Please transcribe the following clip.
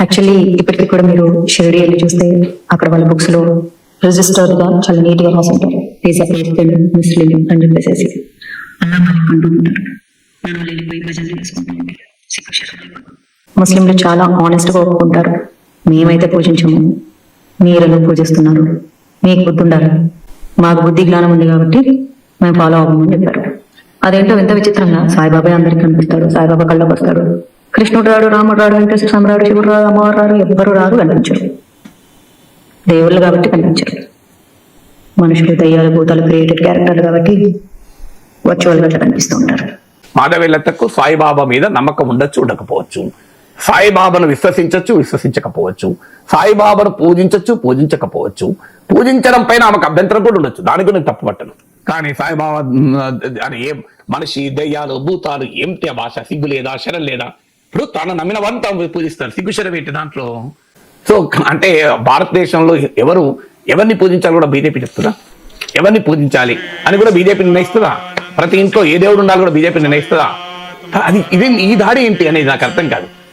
Actually ఇప్పటికీ కూడా మీరు షిరిడి వెళ్ళి చూస్తే అక్కడ వాళ్ళ బుక్స్ లో రిజిస్టర్డ్ గా చాలా నీట్ గా రాసి ఉంటారు. ఈజ్ అ క్రిస్టియన్, ముస్లిం అని చెప్పేసి అలా మనకి అంటూ ఉంటారు. మనం వెళ్ళిపోయి భజనలు చేసుకుంటూ ఉంటారు. ముస్లింలు చాలా ఆనెస్ట్ గా ఒప్పుకుంటారు, మేమైతే పూజించము, మీరెలా పూజిస్తున్నారు, మీకు బుద్ధి ఉండాలి, మాకు బుద్ధి జ్ఞానం ఉంది కాబట్టి మేము ఫాలో అవ్వమని చెప్పారు. అదేంటో ఎంత విచిత్రంగా సాయిబాబా అందరికి కనిపిస్తాడు, సాయిబాబా కళ్ళకు వస్తాడు, కృష్ణుడు రాడు, రాముడు రాడు, వెంకటేశ్వర స్వామి రాడు, శివుడు రాడు, అమ్మవారు రాడు, ఎవ్వరు రాదు, కనిపించరు. దేవుళ్ళు కాబట్టి కనిపించరు. మనుషులు, దయ్యాలు, భూతాలు క్రియేటెడ్ క్యారెక్టర్లు కాబట్టి వర్చువల్ గా కనిపిస్తూ ఉంటారు. మాధవీలతకు సాయిబాబా మీద నమ్మకం ఉండొచ్చు, ఉండకపోవచ్చు. సాయిబాబాను విశ్వసించవచ్చు, విశ్వసించకపోవచ్చు. సాయిబాబాను పూజించవచ్చు, పూజించకపోవచ్చు. పూజించడం పైన ఆమెకు అభ్యంతరం కూడా ఉండొచ్చు, దాని గురించి తప్పు పట్టను. కానీ సాయిబాబా అని ఏం మనిషి, దయ్యాలు, భూతాలు ఏమిటి ఆ భాష? సిగ్గు లేదా, శరం లేదా? ఇప్పుడు తను నమ్మిన వారిని తాను పూజిస్తారు, సిగ్గు శరం ఏంటి దాంట్లో? సో అంటే భారతదేశంలో ఎవరిని పూజించాలి కూడా బీజేపీ చెప్తుందా? ఎవరిని పూజించాలి అని కూడా బీజేపీ నిర్ణయిస్తుందా? ప్రతి ఇంట్లో ఏ దేవుడు ఉండాలి కూడా బీజేపీ నిర్ణయిస్తుందా? అది ఈ దాడి ఏంటి అనేది నాకు అర్థం కాదు.